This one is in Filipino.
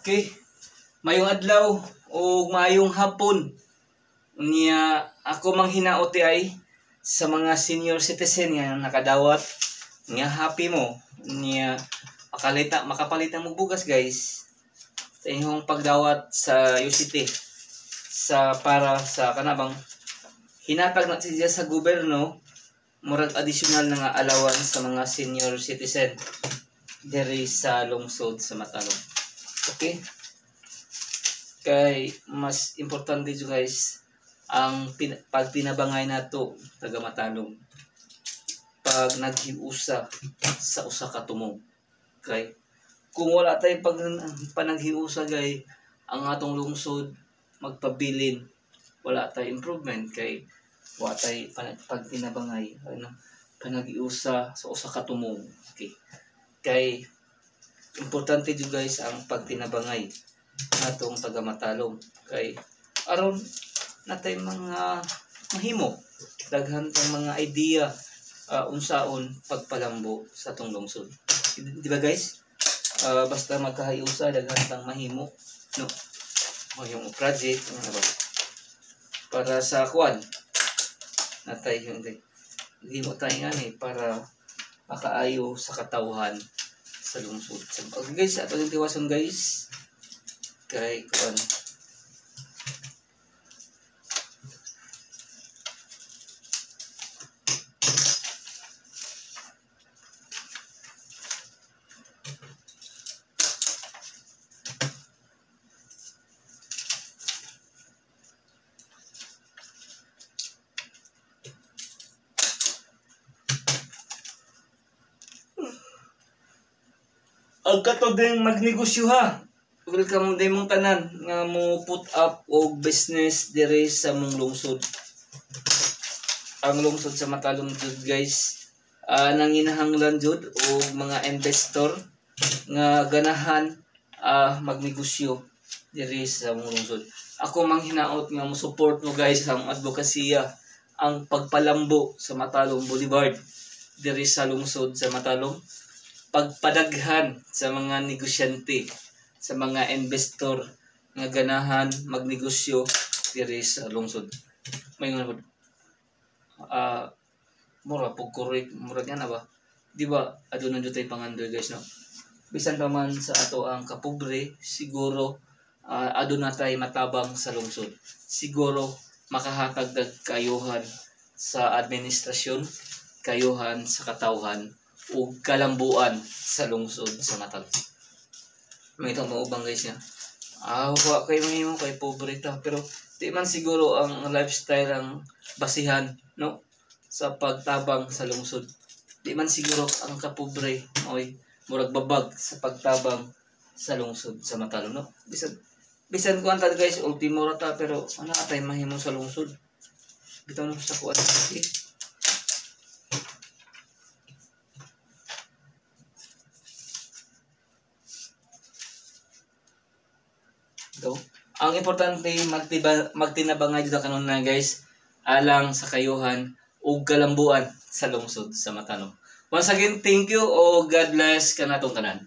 Okay, mayong adlaw o mayong hapon niya ako manghinaot ay sa mga senior citizen nga nakadawat nga happy mo niya makapalitan mo bugas guys sa inyong pagdawat sa UCT sa para sa kanabang hinatag na siya sa gobyerno murag additional na nga allowance sa mga senior citizen diri sa lungsod sa Matalom. Okay? Kay mas importante dito guys ang pag pinabangay nato taga Matalom pag naghiusa sa usa ka tumong. Okay? Kung wala tay panaghiusa gay ang atong lungsod magpabilin, wala tay improvement kay wala tay pag pinabangay panaghiusa sa usa ka tumong. Okay? Kay importante jud guys ang pagtinabangay natong taga Matalom kay aron natay mga mahimo daghan tang mga idea unsaon pagpalambo sa atong lungsod. Di ba guys? Basta magkahiusa daghan tang mahimo no. Mahimo project ano ba? Para sa kwan natay hindi himo tayo ngani para makaayo sa katawhan sa lungsod. Okay guys, ato yung tiwason guys. Kay kuan. Ang katod din magnegosyo ha. Welcome din mong tanan nga mo put up og business dire sa mong lungsod. Ang lungsod sa Matalom jud guys. Nanginahanglan jud og mga investor nga ganahan magnegosyo dire sa mong lungsod. Ako mang hinaot nga mo support mo guys ang advokasya ang pagpalambo sa Matalom Boulevard dire sa lungsod sa Matalom. Pagpadaghan sa mga negosyante, sa mga investor nga ganahan magnegosyo diri sa lungsod. May nga mura pug correct mura nga na ba? Di ba aduna jud tay pangandoy guys no. Bisan pa man sa ato ang kapobre, siguro aduna tay matabang sa lungsod. Siguro makahatag dag kayuhan sa administrasyon, kayuhan sa katawhan o kalambuan sa lungsod sa Matalom. May itong maubang guys nga. Wa kay mahimo kay pobre ta pero di man siguro ang lifestyle ang basihan no sa pagtabang sa lungsod. Di man siguro ang kapobre moy murag babag sa pagtabang sa lungsod sa Matalom no. Bisan ko antad guys ultimo ra ta pero ana tay mahimo sa lungsod. Bitaw na sa kuan. Okay? So, ang importante magtinabangay dito kanon na guys alang sa kayuhan ug kalambuan sa lungsod sa Matalom. Once again, thank you o God bless kanatong tanan.